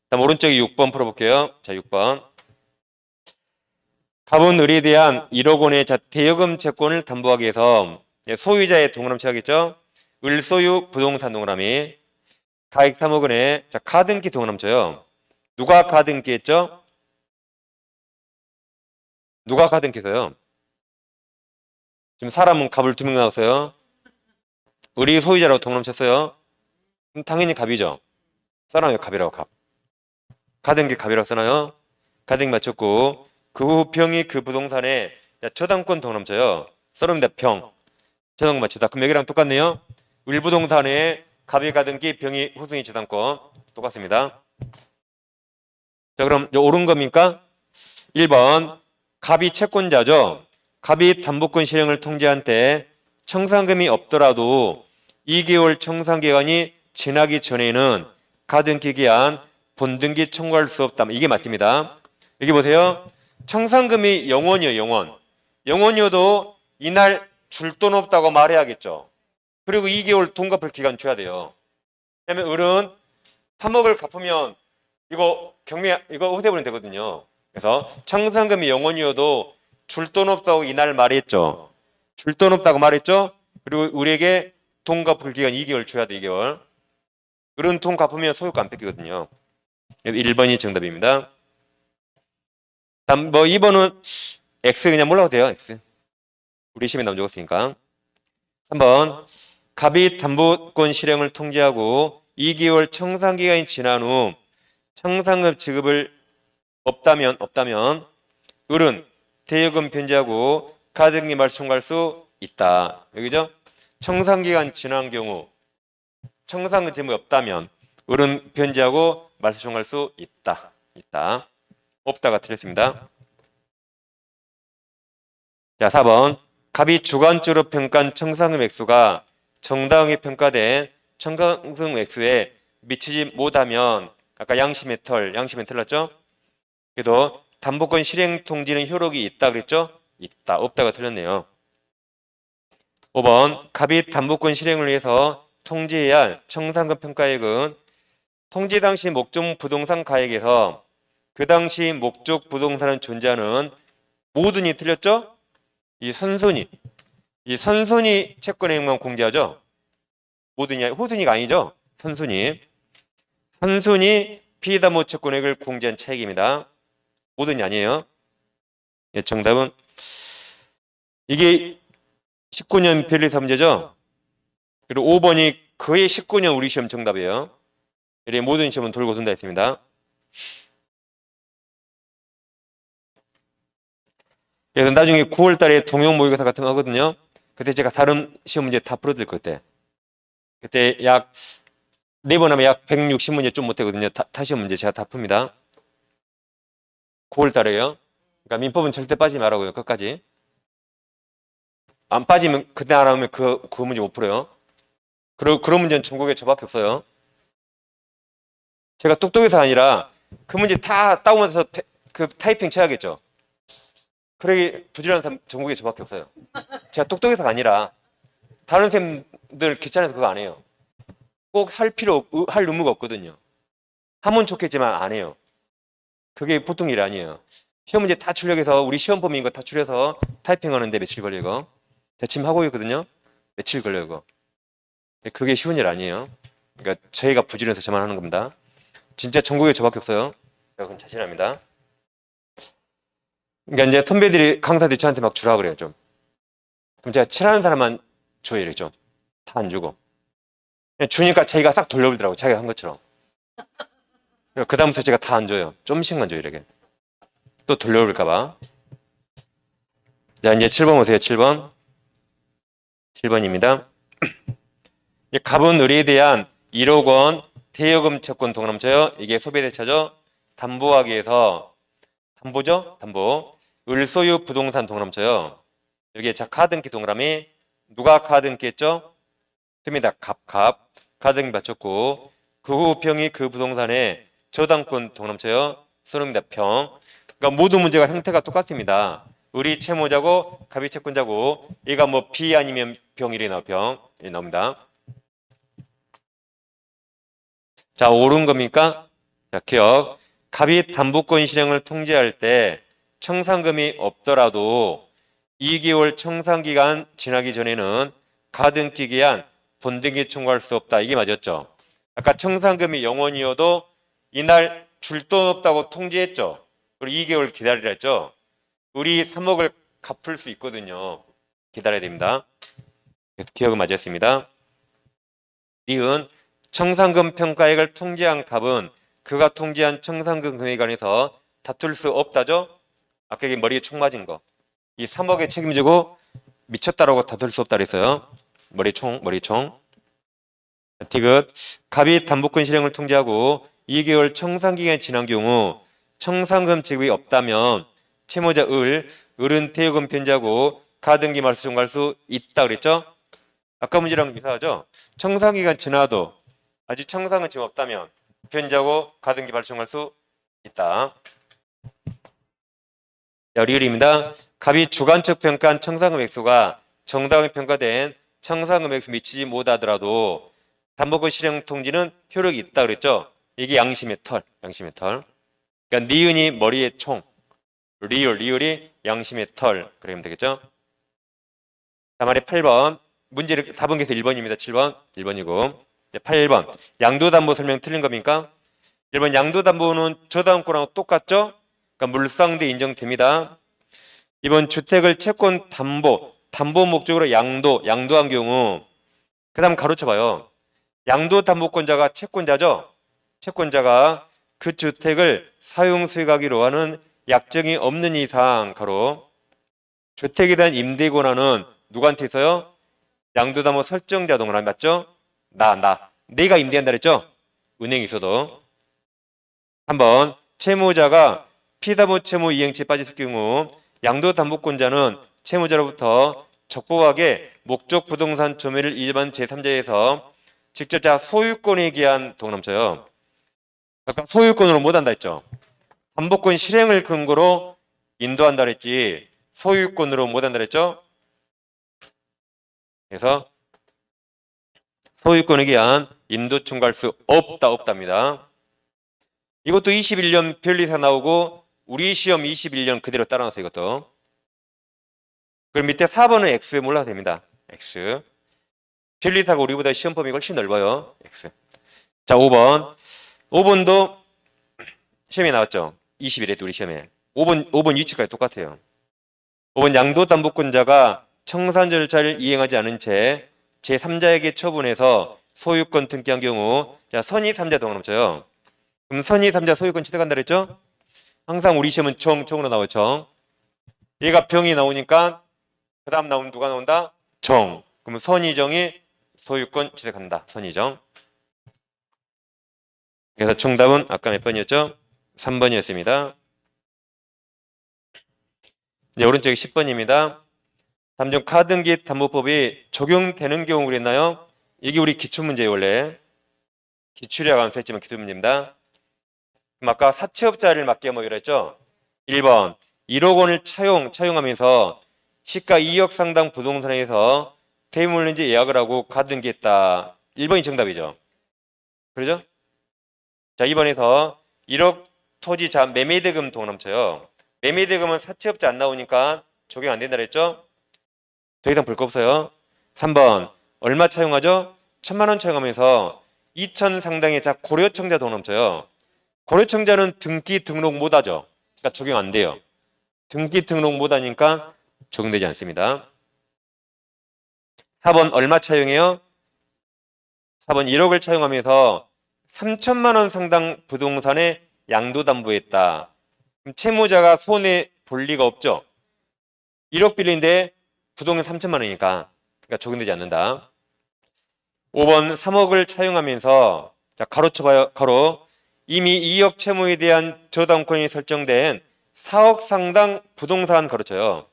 다음 오른쪽에 6번 풀어볼게요. 자, 6번. 갑은 을에 대한 1억 원의 대여금 채권을 담보하기 위해서 소유자의 동그라미 쳐야겠죠? 을 소유 부동산 동그라미. 가액 3억 원에 가등기 동그라미 쳐요. 누가 가등기 했죠? 누가 가등기 했어요? 지금 사람은 갑을 2명 나왔어요. 을이 소유자라고 동그라미 쳤어요. 그럼 당연히 갑이죠. 써놔요. 갑이라고 갑. 가등기 갑이라고 써놔요. 가등기 맞췄고 그 후 병이 그 부동산에 저당권 동그라미 쳐요. 써놓습니다. 병. 저당권 맞추다. 그럼 여기랑 똑같네요. 을부동산에 갑이 가등기 병이 후승이 저당권 똑같습니다. 자, 그럼 옳은 겁니까? 1번 갑이 채권자죠. 갑이 담보권 실행을 통지한 때 청산금이 없더라도 2개월 청산기간이 지나기 전에는 가등기 기한 본등기 청구할 수 없다. 이게 맞습니다. 여기 보세요. 청산금이 0원이에요. 0원. 0원이어도 이날 줄 돈 없다고 말해야겠죠. 그리고 2개월 돈 갚을 기간 줘야 돼요. 왜냐면 을은 3억을 갚으면 이거 이거 후대보면 되거든요. 그래서 청산금이 0원이어도 줄 돈 없다고 이날 말했죠. 줄 돈 없다고 말했죠. 그리고 우리에게 돈 갚을 기간 2개월 줘야 돼. 2개월. 을은 돈 갚으면 소유가 안 뺏기거든요. 1번이 정답입니다. 다음 뭐 2번은 X 그냥 몰라도 돼요. X. 우리 시험에 나온 적 없으니까. 3번 갑이 담보권 실행을 통지하고 2개월 청산기간이 지난 후 청산금 지급을 없다면 을은 대여금 변제하고 가등기 말소 청구할 수 있다. 여기죠? 청산기간 지난 경우 청산금 지급이 없다면 을은 변제하고 말소 청구할 수 있다. 없다가 틀렸습니다. 자, 4번 갑이 주관적으로 평가한 청산금 액수가 정당하게 평가된 청산금 액수에 미치지 못하면 아까 양심의 틀렸죠? 그래도 담보권 실행 통지는 효력이 있다 그랬죠? 있다. 없다가 틀렸네요. 5번 갑이 담보권 실행을 위해서 통지해야 할 청산금 평가액은 통지 당시 목적 부동산 가액에서 그 당시 목적 부동산은 존재하는 모든이 틀렸죠? 이 선순위 채권액만 공개하죠? 모든이 호순위가 아니죠? 선순위 피담보 채권액을 공개한 차액입니다. 모든이 아니에요. 예, 정답은 이게 19년 별리사 문제죠? 그리고 5번이 거의 19년 우리 시험 정답이에요. 이래 모든 시험은 돌고 돈다 했습니다. 그래서 나중에 9월 달에 동영 모의고사 같은 거 하거든요. 그때 제가 다른 시험 문제 다 풀어드릴 거예요. 그때 약 4번 하면 약 160문제 좀 못되거든요. 타 시험 문제 제가 다 풉니다. 9월 달에요. 그러니까 민법은 절대 빠지지 말라고요. 끝까지. 안 빠지면 그때 안 하면 그 문제 못 풀어요. 그런 문제는 전국에 저밖에 없어요. 제가 똑똑해서가 아니라 그 문제 다 따오면서 그 타이핑 쳐야겠죠. 그러기 부지런한 사람 전국에 저밖에 없어요. 제가 똑똑해서가 아니라 다른 쌤들 귀찮아서 그거 안 해요. 꼭 할 의무가 없거든요. 하면 좋겠지만 안 해요. 그게 보통 일 아니에요. 시험 문제 다 출력해서 우리 시험 범위인 거 다 줄여서 타이핑하는데 며칠 걸려 이거. 제가 지금 하고 있거든요. 며칠 걸려 이거. 그게 쉬운 일 아니에요. 그러니까 저희가 부지런해서 저만 하는 겁니다. 진짜 전국에 저밖에 없어요. 제가 그건 자신합니다. 그러니까 이제 선배들이 강사들이 저한테 막 주라 그래요 좀. 그럼 제가 칠하는 사람만 줘요 이러죠. 다 안 주고. 그냥 주니까 자기가 싹 돌려버리더라고 자기가 한 것처럼. 그 다음부터 제가 다 안 줘요. 좀씩만 줘요 이렇게. 또 돌려버릴까 봐. 자, 이제 7번 보세요. 7번. 7번입니다. 갑은 을에 대한 1억 원 대여금 채권 동남처요. 이게 소비대차죠. 담보하기 위해서 담보죠. 담보. 을 소유 부동산 동남처요. 여기에 자 카등기 동그라미 누가 카등기 했죠? 듭니다. 갑. 카등기 맞췄고 그 평이 그 부동산의 저당권 동남처요. 손입니다. 평. 그러니까 모든 문제가 형태가 똑같습니다. 을이 채무자고 갑이 채권자고 얘가 뭐 비 아니면 병일이 나와 병이 나옵니다. 자, 옳은 겁니까? 자, 기억. 갑이 담보권 실행을 통지할 때 청산금이 없더라도 2개월 청산기간 지나기 전에는 가등기 기한 본등기 청구할 수 없다. 이게 맞았죠? 아까 청산금이 0원이어도 이날 줄 돈 없다고 통지했죠? 그리고 2개월 기다리라 했죠? 우리 3억을 갚을 수 있거든요. 기다려야 됩니다. 그래서 기억은 맞았습니다. 니은 청산금 평가액을 통지한 갑은 그가 통지한 청산금 금액에 관해서 다툴 수 없다죠? 아까 여기 머리에 총 맞은 거. 이 3억에 책임지고 미쳤다라고 다툴 수 없다 그랬어요. 머리총. 디귿 갑이 담보권 실행을 통지하고 2개월 청산기간이 지난 경우 청산금 지급이 없다면 채무자 을은 대여금 변제하고 가등기 말소 청구할 수 있다 그랬죠? 아까 문제랑 유사하죠? 청산기간 지나도 아직 청산은 지금 없다면 변제하고 가등기 발송할 수 있다. 리을입니다. 갑이 주관적 평가한 청산금 액수가 정당하게 평가된 청산금 액수 미치지 못하더라도 담보권 실행 통지는 효력이 있다 그랬죠? 이게 양심의 털. 그러니까 니은이 머리의 총, 리을이 양심의 털. 그러면 되겠죠? 다만에 8번 문제를 답은계에서 1번입니다. 7번 1번이고 8번 양도담보 설명 틀린 겁니까? 1번 양도담보는 저당권하고 똑같죠? 그러니까 물상대 인정됩니다. 이번 주택을 채권 담보 목적으로 양도한 경우 그 다음 가로쳐봐요. 양도담보권자가 채권자죠? 채권자가 그 주택을 사용 수익하기로 하는 약정이 없는 이상 가로 주택에 대한 임대 권한은 누구한테 있어요? 양도담보 설정자 동그라미 맞죠? 내가 임대한다 그랬죠? 은행에 있어도. 한번 채무자가 피담보 채무 이행치에 빠졌을 경우 양도담보권자는 채무자로부터 적법하게 목적 부동산 점유를 일반 제3자에서 직접 자 소유권에 기한 동남쳐요. 아까 소유권으로 못한다 했죠? 담보권 실행을 근거로 인도한다 그랬지 소유권으로 못한다 그랬죠? 그래서 소유권에 기한 인도 청구할 수 없답니다. 이것도 21년 변리사 나오고 우리 시험 21년 그대로 따라놨어요. 이것도. 그럼 밑에 4번은 X에 몰라도 됩니다. X. 변리사가 우리보다 시험 범위가 훨씬 넓어요. X. 자, 5번도 시험에 나왔죠. 21회 우리 시험에. 5번 위치까지 똑같아요. 5번 양도담보권자가 청산 절차를 이행하지 않은 채 제3자에게 처분해서 소유권 등기한 경우 자 선의 3자 동그라미 그럼 선의 3자 소유권 취득한다 그랬죠? 항상 우리 시험은 정으로 나와요. 정. 얘가 병이 나오니까 그 다음 나오면 누가 나온다? 정. 그럼 선의정이 소유권 취득한다. 선의정. 그래서 정답은 아까 몇 번이었죠? 3번이었습니다. 이제 오른쪽이 10번입니다. 담중 가등기 담보법이 적용되는 경우 그랬나요? 이게 우리 기출문제예요. 원래. 기출이라고 하면 했지만 기출문제입니다. 그럼 아까 사채업자를 맡게 하기로 했죠? 1번 1억 원을 차용하면서 시가 2억 상당 부동산에서 대물림지 예약을 하고 가등기했다. 1번이 정답이죠. 그러죠? 자 2번에서 1억 토지 자 매매대금 동남쳐요. 매매대금은 사채업자 안 나오니까 적용 안 된다 그랬죠? 더 이상 볼 거 없어요. 3번 얼마 차용하죠? 1,000만 원 차용하면서 2천 상당의 자 고려청자 동남쳐요. 고려청자는 등기 등록 못하죠. 그러니까 적용 안 돼요. 등기 등록 못하니까 적용되지 않습니다. 4번 얼마 차용해요? 4번 1억을 차용하면서 3천만 원 상당 부동산에 양도담보했다. 그럼 채무자가 손해 볼 리가 없죠. 1억 빌리는데 부동산 3천만 원이니까 그러니까 적용되지 않는다. 5번 3억을 차용하면서 자 가로 쳐봐요. 가로 이미 2억 채무에 대한 저당권이 설정된 4억 상당 부동산 가로 쳐요.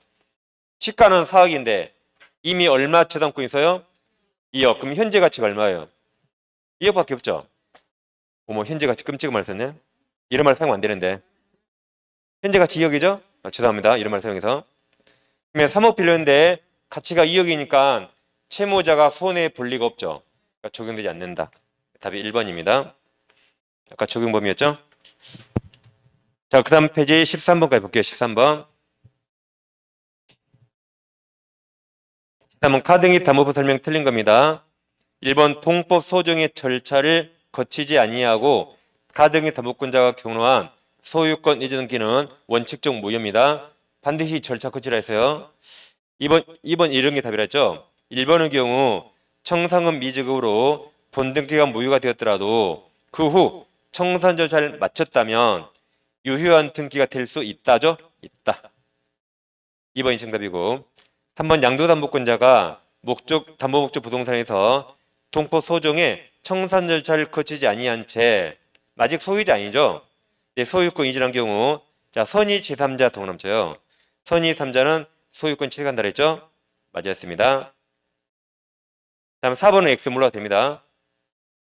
시가는 4억인데 이미 얼마 저당권이 있어요? 2억. 그럼 현재 가치가 얼마예요? 2억밖에 없죠. 어머 현재 가치 끔찍한 말 썼네. 이런 말 사용 안 되는데. 현재 가치 2억이죠? 죄송합니다. 이런 말 사용해서. 그러면 3억 빌렸는데 가치가 2억이니까 채무자가 손해 볼 리가 없죠. 그러니까 적용되지 않는다. 답이 1번입니다. 아까 적용 범위였죠? 자, 그 다음 페이지 13번까지 볼게요. 13번. 13번 카등기 담보부 설명 틀린 겁니다. 1번 통법 소정의 절차를 거치지 아니하고 카등기 담보권자가 경로한 소유권 이전 등기는 원칙적 무효입니다. 반드시 절차 거치라 했어요. 2번 이런 게 답이라 했죠. 1번의 경우 청산금 미지급으로 본등기가 무효가 되었더라도 그 후 청산 절차를 마쳤다면 유효한 등기가 될 수 있다죠? 있다. 2번이 정답이고 3번 양도담보권자가 담보 목적 부동산에서 통포 소정의 청산 절차를 거치지 아니한 채 아직 소유자 아니죠? 소유권 이전한 경우 자 선의 제3자 동남자요. 선의 3자는 소유권 취득한다 그랬죠? 맞았습니다. 다음 4번은 X 몰라도 됩니다.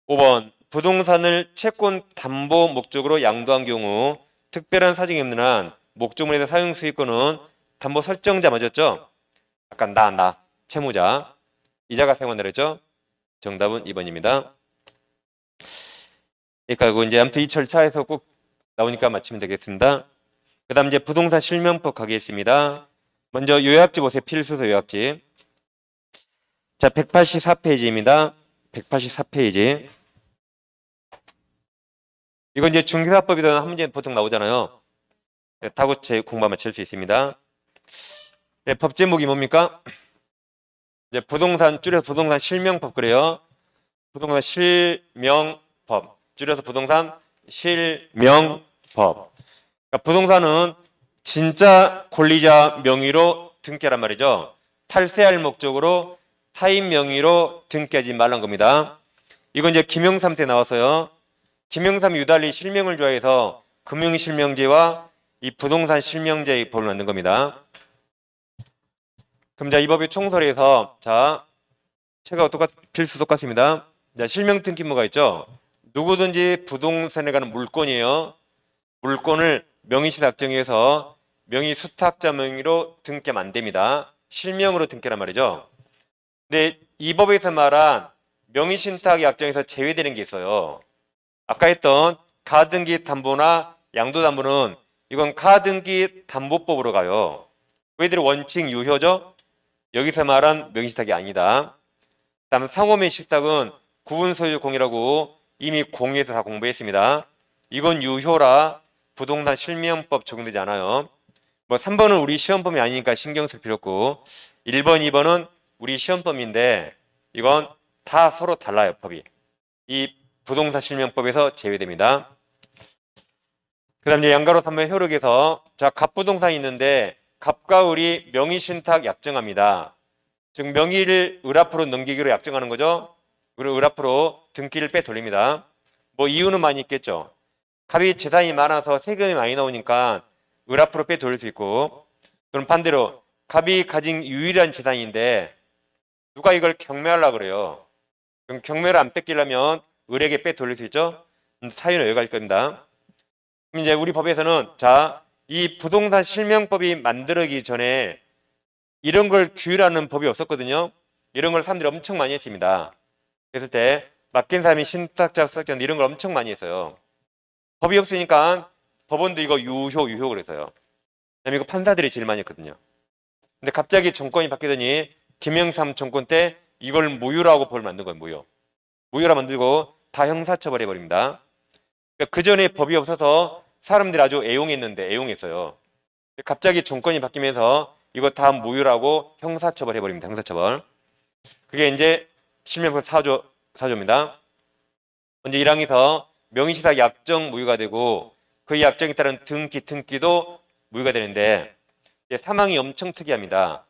5번 부동산을 채권 담보 목적으로 양도한 경우 특별한 사정이 없는 한 목적물에서 사용 수익권은 담보 설정자 맞았죠? 아까 나 채무자 이자가 사용한다 그랬죠? 정답은 2번입니다. 그러니까 이제 아무튼 이 절차에서 꼭 나오니까 맞히면 되겠습니다. 그 다음 이제 부동산 실명법 가겠습니다. 먼저 요약지 보세요. 필수서 요약지. 자, 184페이지입니다. 184페이지. 이건 이제 중개사법이든 한 문제 보통 나오잖아요. 다고체 공부하면 칠 수 있습니다. 네, 법 제목이 뭡니까? 이제 부동산 줄여서 부동산 실명법 그래요. 부동산 실명법 줄여서 부동산 실명법. 그러니까 부동산은 진짜 권리자 명의로 등기하란 말이죠. 탈세할 목적으로 타인 명의로 등기하지 말란 겁니다. 이건 이제 김영삼 때 나왔어요. 김영삼이 유달리 실명을 좋아해서 금융실명제와 이 부동산 실명제의 법을 만든 겁니다. 그럼 자, 이 법의 총설에서 자, 책하고 필수 똑같습니다. 자, 실명 등기무가 있죠. 누구든지 부동산에 관한 물건이에요. 물건을 명의시 작정해서 명의 수탁자 명의로 등기하면 안 됩니다. 실명으로 등기란 말이죠. 근데 이 법에서 말한 명의신탁 약정에서 제외되는 게 있어요. 아까 했던 가등기 담보나 양도담보는 이건 가등기 담보법으로 가요. 왜들 원칙 유효죠? 여기서 말한 명의신탁이 아니다. 다음 상호명 식탁은 구분 소유 공이라고 이미 공유해서 다 공부했습니다. 이건 유효라 부동산 실명법 적용되지 않아요. 뭐 3번은 우리 시험범위 아니니까 신경 쓸 필요 없고 1번, 2번은 우리 시험범위인데 이건 다 서로 달라요. 법이. 이 부동산 실명법에서 제외됩니다. 그 다음 이제 양가로 3번 효력에서 자 갑부동산이 있는데 갑과 을이 명의신탁 약정합니다. 즉 명의를 을 앞으로 넘기기로 약정하는 거죠. 그리고 을 앞으로 등기를 빼돌립니다. 뭐 이유는 많이 있겠죠. 갑이 재산이 많아서 세금이 많이 나오니까 을 앞으로 빼돌릴 수 있고 그럼 반대로 갑이 가진 유일한 재산인데 누가 이걸 경매하려고 그래요. 그럼 경매를 안 뺏기려면 을에게 빼돌릴 수 있죠. 사유는 여기까지 겁니다. 그럼 이제 우리 법에서는 자, 이 부동산 실명법이 만들어지기 전에 이런 걸 규율하는 법이 없었거든요. 이런 걸 사람들이 엄청 많이 했습니다. 그랬을 때 맡긴 사람이 신탁자 수탁자 이런 걸 엄청 많이 했어요. 법이 없으니까 법원도 이거 유효 그래서요. 그다음에 이거 판사들이 제일 많이 했거든요. 근데 갑자기 정권이 바뀌더니 김영삼 정권 때 이걸 무효라고 법을 만든 거예요. 무효라 만들고 다 형사처벌해 버립니다. 그러니까 그 전에 법이 없어서 사람들이 아주 애용했어요. 갑자기 정권이 바뀌면서 이거 다 무효라고 형사처벌해 버립니다. 형사처벌. 그게 이제 실명법 4조입니다. 먼저 1항에서 명의시탁 약정 무효가 되고 그 약정에 따른 등기도 무효가 되는데 사망이 엄청 특이합니다.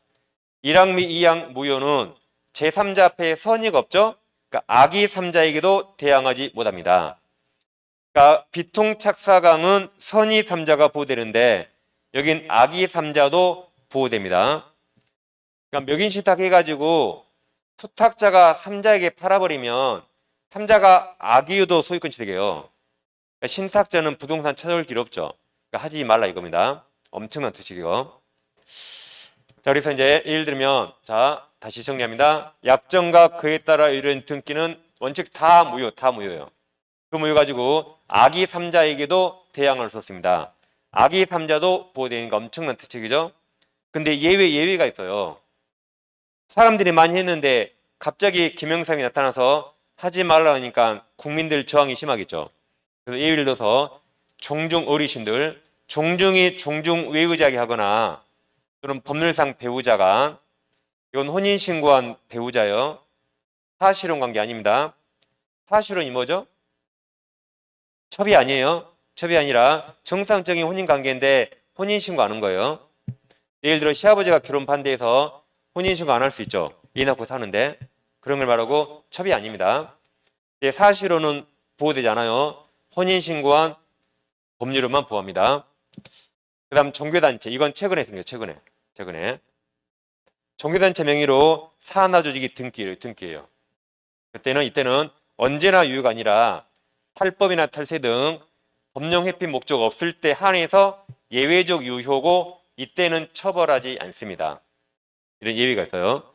1항 및 2항 무효는 제3자 앞에 선의가 없죠. 그러니까 악의 3자에게도 대항하지 못합니다. 그러니까 비통착사강은 선의 3자가 보호되는데 여긴 악의 3자도 보호됩니다. 그러니까 묘긴신탁 해가지고 수탁자가 3자에게 팔아버리면 3자가 악의유도 소유권 취득해요. 그러니까 신탁자는 부동산 찾아올 길 없죠. 그러니까 하지 말라 이겁니다. 엄청난 뜻이고요. 자, 그래서 이제 예를 들면 자 다시 정리합니다. 약정과 그에 따라 이르는 등기는 원칙 다 무효예요. 그 무효 가지고 악의 3자에게도 대항을 썼습니다. 악의 3자도 보호되니까 엄청난 특징이죠. 근데 예외가 있어요. 사람들이 많이 했는데 갑자기 김영삼이 나타나서 하지 말라 하니까 국민들 저항이 심하겠죠. 그래서 예를 들어서 종중 어르신들, 종중이 종중 외의자게 하거나 또는 법률상 배우자가 이건 혼인신고한 배우자요. 사실혼 관계 아닙니다. 사실혼이 뭐죠? 첩이 아니에요. 첩이 아니라 정상적인 혼인 관계인데 혼인신고 안 한 거예요. 예를 들어 시아버지가 결혼 반대해서 혼인신고 안 할 수 있죠. 애 낳고 사는데 그런 걸 말하고 첩이 아닙니다. 사실혼은 보호되지 않아요. 혼인신고한 법률로만 보호합니다. 그 다음 종교단체. 이건 최근에 생겨요. 최근에. 종교단체 명의로 사하나조직이 등기예요. 이때는 언제나 유효가 아니라 탈법이나 탈세 등 법령 회피 목적 없을 때 한해서 예외적 유효고 이때는 처벌하지 않습니다. 이런 예외가 있어요.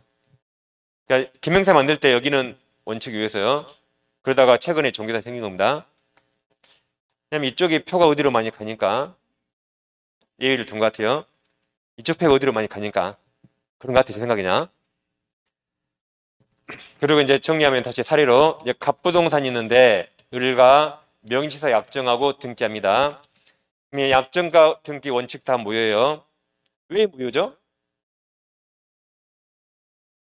그러니까 김명사 만들 때 여기는 원칙 유효해서요. 그러다가 최근에 종교단체 생긴 겁니다. 왜냐면 이쪽에 표가 어디로 많이 가니까 예외를 둔 것 같아요. 이쪽 표가 어디로 많이 가니까 그런 것 같아 제 생각이냐. 그리고 이제 정리하면 다시 사례로 이제 갑부동산이 있는데 을가 명의시사 약정하고 등기합니다. 약정과 등기 원칙 다 무효예요. 왜 무효죠?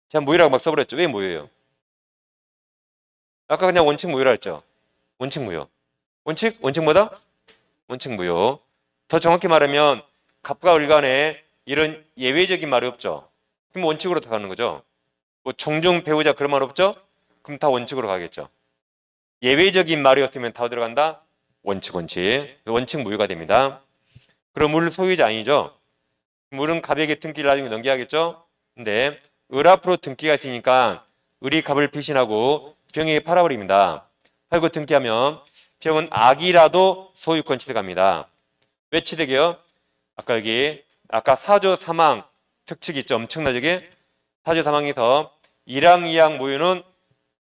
제가 무효라고 막 써버렸죠. 왜 무효예요? 아까 그냥 원칙 무효라 했죠. 원칙 무효. 원칙 뭐다? 원칙 무효. 더 정확히 말하면 갑과 을 간에 이런 예외적인 말이 없죠. 그럼 원칙으로 다 가는 거죠. 뭐 종중 배우자 그런 말 없죠? 그럼 다 원칙으로 가겠죠. 예외적인 말이었으면 다 들어간다? 원칙 무효가 됩니다. 그럼 물 소유자 아니죠? 물은 갑에게 등기를 나중에 넘겨야겠죠? 근데 을 앞으로 등기가 있으니까 을이 갑을 배신하고 병에게 팔아버립니다. 팔고 등기하면 병은 악이라도 소유권 취득합니다. 왜 취득해요? 아까 사조 사망 특칙이 있죠. 엄청나게 사조 사망에서 1항 2항 무효는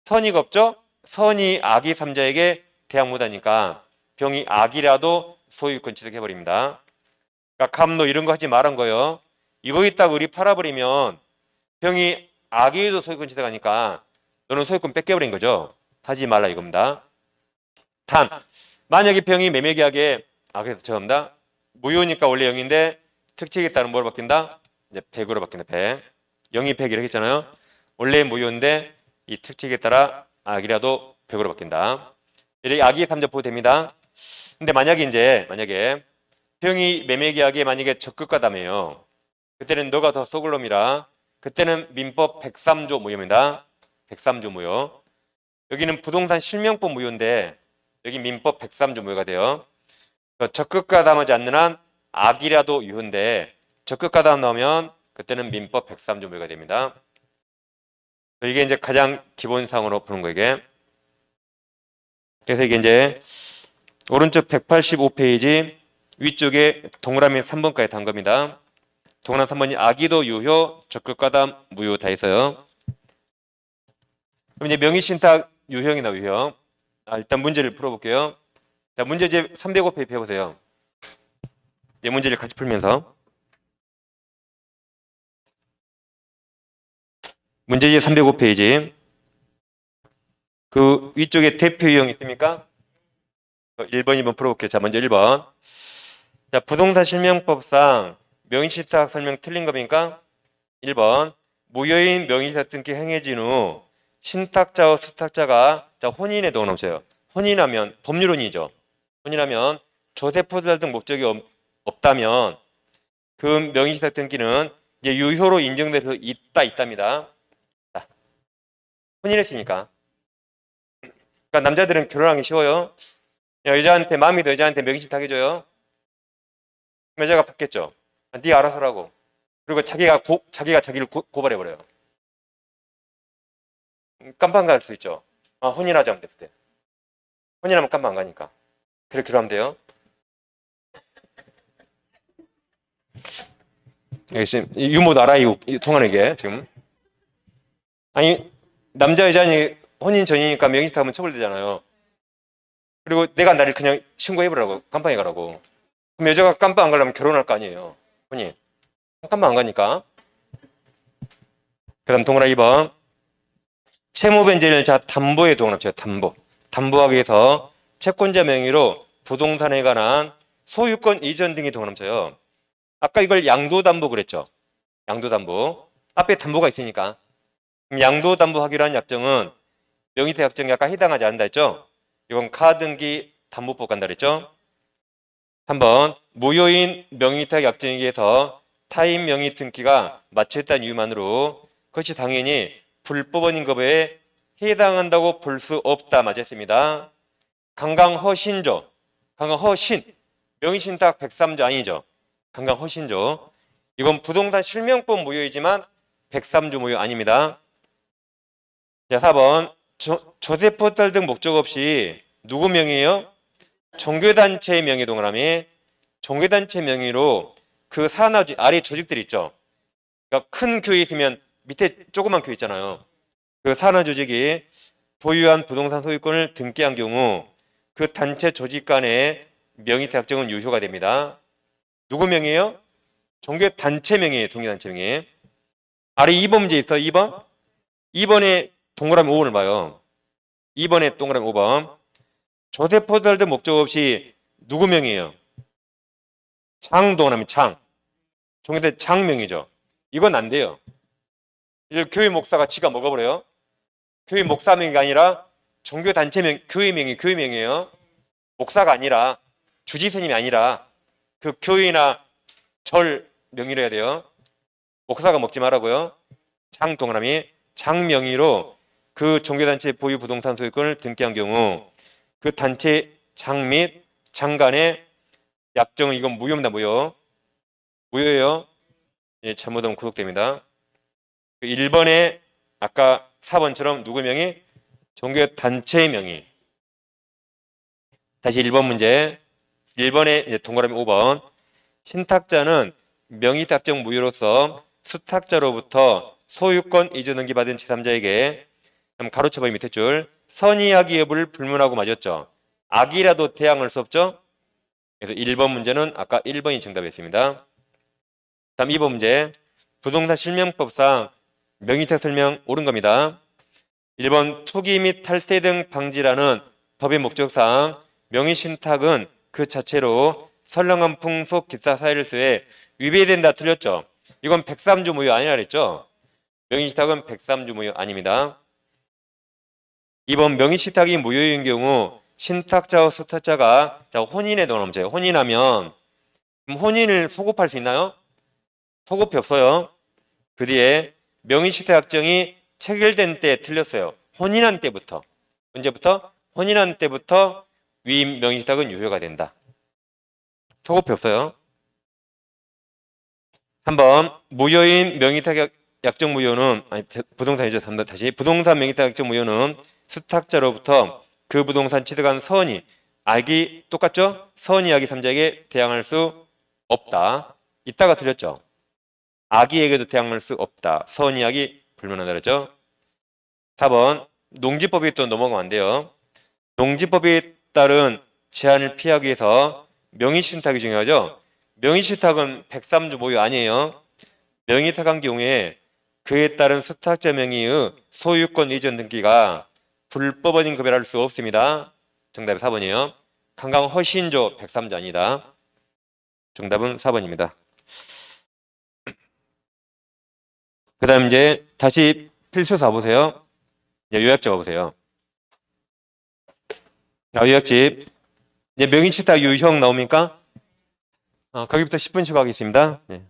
선의가 없죠? 선이 악의 3자에게 대항 못하니까 병이 악이라도 소유권 취득해버립니다. 그러니까 감노 이런 거 하지 말한 거예요. 이거 있다가 우리 팔아버리면 병이 악의도 소유권 취득하니까 너는 소유권 뺏겨버린 거죠. 하지 말라 이겁니다. 단 만약에 병이 매매계약에 그래서 죄송합니다. 무효니까 원래 0인데 특칙에 따른 뭐로 바뀐다? 이제 100으로 바뀐다. 100. 0이 100 이렇게 했잖아요. 원래 무효인데 이 특칙에 따라 악이라도 100으로 바뀐다. 이렇게 악의 3자 보호됩니다. 근데 만약에 병이 매매계약에 만약에 적극가담해요. 그때는 너가 더 썩을 놈이라 그때는 민법 103조 무효입니다. 103조 무효. 여기는 부동산 실명법 무효인데 여기 민법 103조 무효가 돼요. 적극가담하지 않는 한 악이라도 유효인데 적극가담 나오면 그때는 민법 103조 무효가 됩니다. 이게 이제 가장 기본상으로 보는 거예요. 그래서 이게 이제 오른쪽 185페이지 위쪽에 동그라미 3번까지 단 겁니다. 동그라미 3번이 악의도 유효, 적극가담 무효 다 있어요. 그럼 이제 명의신탁 유형이나 유형. 일단 문제를 풀어볼게요. 자, 문제집 305페이지 펴보세요. 이 문제를 같이 풀면서 문제집 305페이지 그 위쪽에 대표 유형 있습니까? 1번, 2번 풀어볼게요. 자, 먼저 1번. 자, 부동산 실명법상 명의신탁 설명 틀린 겁니까? 1번. 무효인 명의신탁 등기 행해진 후 신탁자와 수탁자가 혼인에 동원하세요. 혼인하면 법률혼이죠. 혼인하면 조세 포탈 등 목적이 없다면 그 명의신탁 등기는 이제 유효로 인정될 수 있답니다. 자, 혼인했으니까. 그러니까 남자들은 결혼하기 쉬워요. 여자한테 마음이 더 여자한테 명의신탁 해줘요. 여자가 받겠죠. 네 알아서 하라고. 그리고 자기가 자기를 고발해버려요. 깜빵 갈 수 있죠. 혼인하자 하면 돼. 혼인하면 깜빵 안 가니까. 그렇게 결혼하면 돼요. 지금 유머도 알아, 이 통화내게 지금. 아니, 남자 여자니 혼인 전이니까 명의신탁하면 처벌되잖아요. 그리고 내가 나를 그냥 신고해보라고, 깜빵에 가라고. 그럼 여자가 깜빵 안 가려면 결혼할 거 아니에요. 혼인. 깜빵 안 가니까. 그 다음 동그라미 2번. 채무 변제를 담보에 동원합시다. 담보하기 위해서 채권자 명의로 부동산에 관한 소유권 이전 등이 동원합쳐요. 아까 이걸 양도담보 그랬죠. 양도담보. 앞에 담보가 있으니까. 양도담보하기로 한 약정은 명의태 약정에 아까 해당하지 않는다 했죠. 이건 가등기 담보법 간다 그랬죠. 3번 무효인 명의태 약정에 의해서 타인 명의 등기가 맞춰있다는 이유만으로 그것이 당연히 불법원인 것에 해당한다고 볼 수 없다. 맞았습니다. 강강허신조. 강강허신. 명의신탁 103조 아니죠. 강강허신조. 이건 부동산 실명법 무효이지만 103조 무효 아닙니다. 자, 4번. 조세포탈 등 목적 없이 누구 명의예요? 종교단체 명의 동그라미. 종교단체 명의로 그 산하주 아래 조직들 있죠. 그러니까 큰 교회 있으면 밑에 조그만 교회 있잖아요. 그 산하조직이 보유한 부동산 소유권을 등기한 경우 그 단체 조직 간의 명의태 약정은 유효가 됩니다. 누구 명의예요? 종교단체 명의예요. 종교단체 명의. 아래 2번 문제 있어. 2번. 2번에 동그라미 5번을 봐요. 2번에 동그라미 5번. 조세포탈된 목적 없이 누구 명의예요? 장 동그라미 장. 종교단체 장 명의죠. 이건 안 돼요. 교회 목사가 지가 먹어버려요. 교회 목사 명의가 아니라 종교단체 명, 교회 명의예요. 목사가 아니라 주지스님이 아니라 그 교회나 절 명의로 해야 돼요. 목사가 먹지 말라고요. 장 동그라미 장 명의로 그 종교단체 보유 부동산 소유권을 등기한 경우 그 단체 장 및 장간의 약정은 이건 무효입니다. 무효예요. 예, 잘못하면 구속됩니다. 1번에 아까 4번처럼 누구 명의? 종교단체의 명의. 다시 1번 문제. 1번에 동그라미 5번. 신탁자는 명의탁정 무효로서 수탁자로부터 소유권 이전 등기받은 제3자에게 가로쳐버린 밑에 줄 선의악의 여부를 불문하고 맞았죠. 악이라도 대항할 수 없죠. 그래서 1번 문제는 아까 1번이 정답이었습니다. 다음 2번 문제. 부동산 실명법상 명의탁 설명 옳은 겁니다. 1번 투기 및 탈세 등 방지라는 법의 목적상 명의신탁은 그 자체로 선량한 풍속 기사 사실수에 위배된다. 틀렸죠. 이건 103조 무효 아니라 그랬죠. 명의신탁은 103조 무효 아닙니다. 2번 명의신탁이 무효인 경우 신탁자와 수탁자가 혼인에 동원하면 혼인하면 혼인을 소급할 수 있나요? 소급이 없어요. 그 뒤에 명의신탁 약정이 체결된 때 틀렸어요. 혼인한 때부터. 언제부터? 혼인한 때부터 위임 명의신탁은 유효가 된다. 소급이 없어요. 3번 무효인 명의탁 약정 무효는 부동산이죠. 다시 부동산 명의탁 약정 무효는 수탁자로부터 그 부동산 취득한 선의 악이 똑같죠? 선의 악이 3자에게 대항할 수 없다. 이따가 틀렸죠. 악의에게도 대항할 수 없다. 선의 악이 불문한다 그랬죠. 4번 농지법이 또 넘어가면 안 돼요. 농지법에 따른 제한을 피하기 위해서 명의신탁이 중요하죠. 명의신탁은 103조 무효 아니에요. 명의탁한 경우에 그에 따른 수탁자 명의의 소유권 이전 등기가 불법원인 급여할 수 없습니다. 정답이 4번이에요. 강강허신조 103조 아니다. 정답은 4번입니다. 그 다음 이제 다시 필수사 보세요. 요약집 봐보세요. 요약집. 이제 명의신탁 유형 나옵니까? 거기부터 10분 쉬고 하겠습니다. 네.